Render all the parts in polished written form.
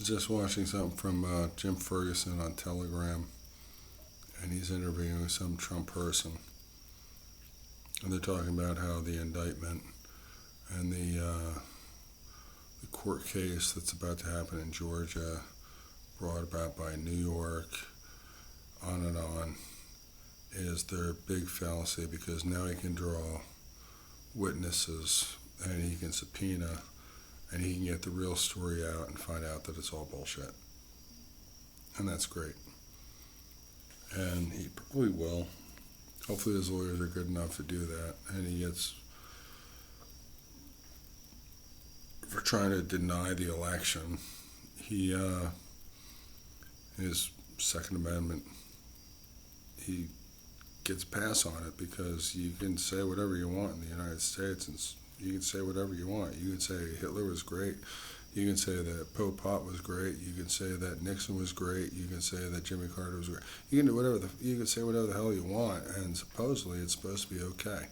was just watching something from Jim Ferguson on Telegram, and he's interviewing some Trump person, and they're talking about how the indictment and the court case that's about to happen in Georgia, brought about by New York, on and on, is their big fallacy because now he can draw witnesses and he can subpoena and he can get the real story out and find out that it's all bullshit. And that's great. And he probably will. Hopefully his lawyers are good enough to do that. And he gets, for trying to deny the election, his Second Amendment, he gets a pass on it because you can say whatever you want in the United States, and you can say whatever you want. You can say Hitler was great. You can say that Pol Pot was great. You can say that Nixon was great. You can say that Jimmy Carter was great. You can do whatever you can say whatever the hell you want, and supposedly it's supposed to be okay.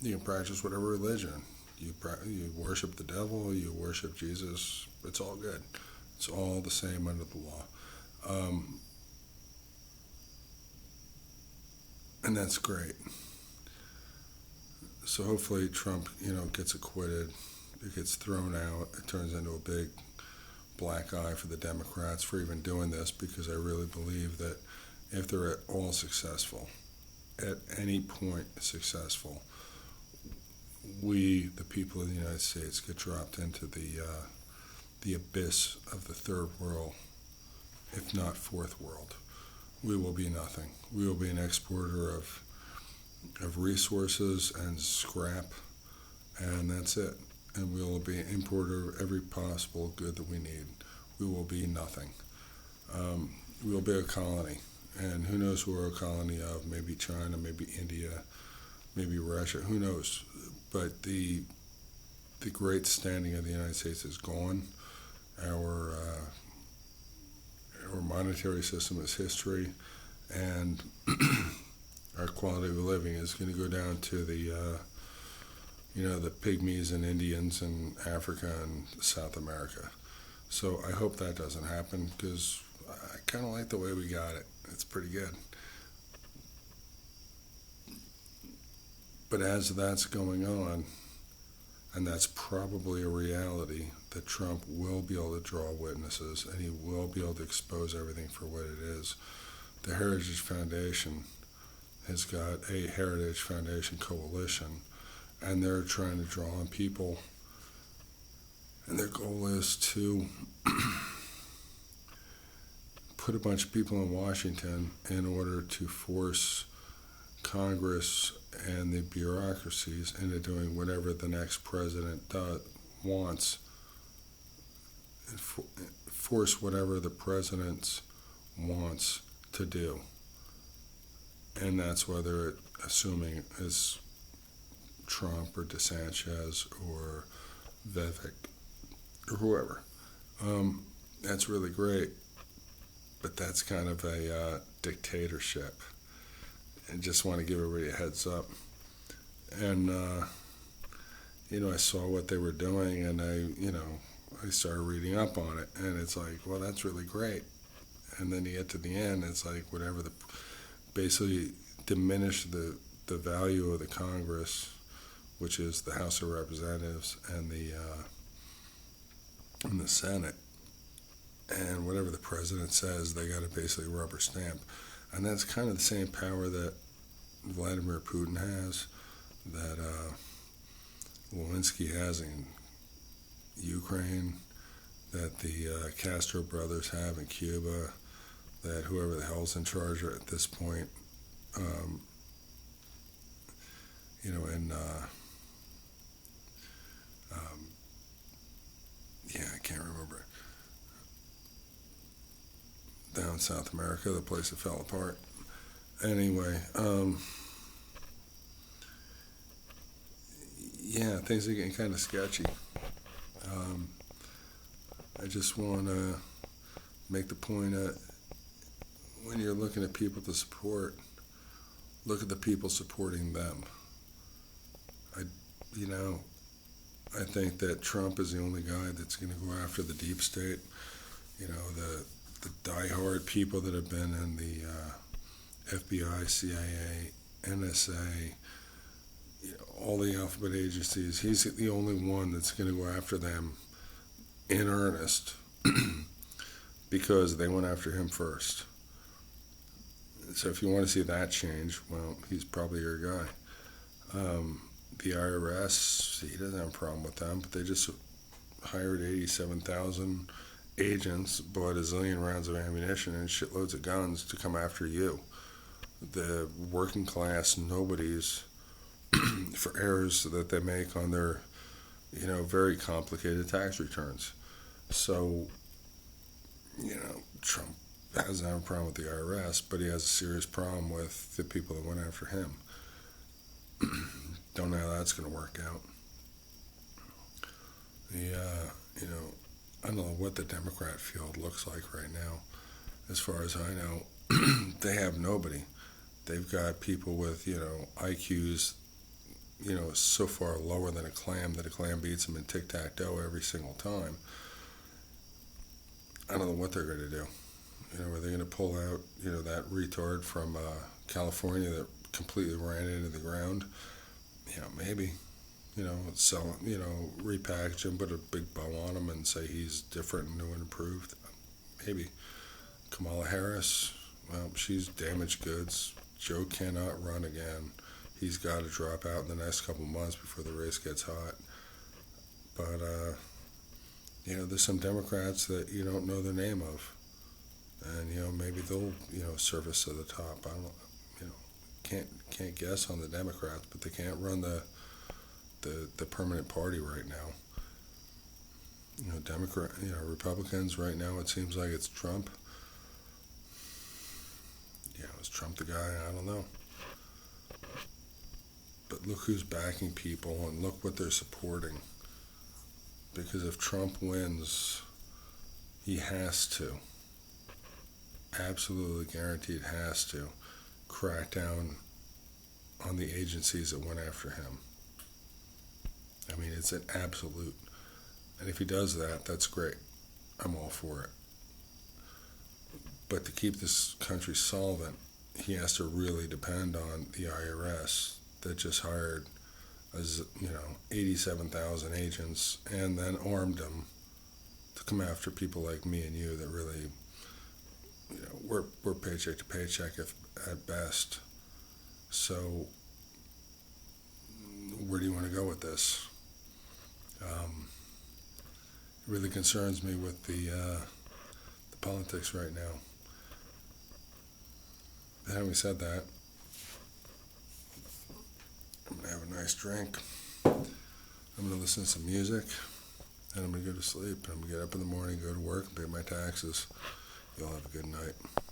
You can practice whatever religion. You worship the devil. You worship Jesus. It's all good. It's all the same under the law. And that's great. So hopefully Trump, gets acquitted. It gets thrown out. It turns into a big black eye for the Democrats for even doing this, because I really believe that if they're at all successful, at any point successful, we, the people of the United States, get dropped into the abyss of the third world, if not fourth world. We will be nothing. We will be an exporter of resources and scrap, and that's it. And we will be an importer of every possible good that we need. We will be nothing. We will be a colony, and who knows who we're a colony of? Maybe China, maybe India, maybe Russia. Who knows? But the great standing of the United States is gone. Our monetary system is history, and our quality of living is going to go down to the pygmies and Indians in Africa and South America. So I hope that doesn't happen, because I kind of like the way we got it. It's pretty good. But as that's going on, and that's probably a reality, that Trump will be able to draw witnesses and he will be able to expose everything for what it is. The Heritage Foundation has got a Heritage Foundation coalition, and they're trying to draw on people, and their goal is to put a bunch of people in Washington in order to force Congress and the bureaucracies into doing whatever the next president wants, force whatever the president wants to do. And that's whether assuming it's Trump or DeSantis or Vivek or whoever. That's really great, but that's kind of a dictatorship. And just want to give everybody a heads up. And I saw what they were doing, and I started reading up on it, and it's like, well, that's really great. And then you get to the end, it's like whatever basically diminish the value of the Congress, which is the House of Representatives and the Senate, and whatever the president says, they got to basically rubber stamp. And that's kind of the same power that Vladimir Putin has, that Zelensky has in Ukraine, that the Castro brothers have in Cuba, that whoever the hell's in charge at this point, I can't remember, down in South America, the place that fell apart. Anyway, things are getting kind of sketchy. I just want to make the point that when you're looking at people to support, look at the people supporting them. I think that Trump is the only guy that's going to go after the deep state. You know, the diehard people that have been in the FBI, CIA, NSA, you know, all the alphabet agencies. He's the only one that's going to go after them in earnest because they went after him first. So if you want to see that change, well, he's probably your guy. The IRS, he doesn't have a problem with them, but they just hired 87,000 agents, bought a zillion rounds of ammunition and shitloads of guns to come after you. The working class nobodies for errors that they make on their, you know, very complicated tax returns. So, you know, Trump doesn't have a problem with the IRS, but he has a serious problem with the people that went after him. Don't know how that's going to work out. You know, I don't know what the Democrat field looks like right now. As far as I know, they have nobody. They've got people with, you know, IQs, you know, so far lower than a clam that a clam beats them in tic-tac-toe every single time. I don't know what they're going to do. You know, are they going to pull out, you know, that retard from California that completely ran into the ground? You know, maybe. You know, sell him, you know, repackage him, put a big bow on him and say he's different and new and improved. Maybe. Kamala Harris, well, she's damaged goods. Joe cannot run again. He's got to drop out in the next couple of months before the race gets hot. But, you know, there's some Democrats that you don't know the name of. And, you know, maybe they'll, you know, surface to the top. I don't, you know, can't guess on the Democrats, but they can't run the permanent party right now. You know, Republicans right now, it seems like it's Trump. Yeah, is Trump the guy? I don't know. But look who's backing people and look what they're supporting. Because if Trump wins, he has to, absolutely guaranteed has to, crack down on the agencies that went after him. I mean, it's an absolute. And if he does that, that's great. I'm all for it. But to keep this country solvent, he has to really depend on the IRS that just hired, 87,000 agents and then armed them to come after people like me and you that really, you know, we're paycheck to paycheck at best. So where do you want to go with this? It really concerns me with the politics right now. But having said that, I'm going to have a nice drink. I'm going to listen to some music, and I'm going to go to sleep. And I'm going to get up in the morning, go to work, and pay my taxes. Y'all have a good night.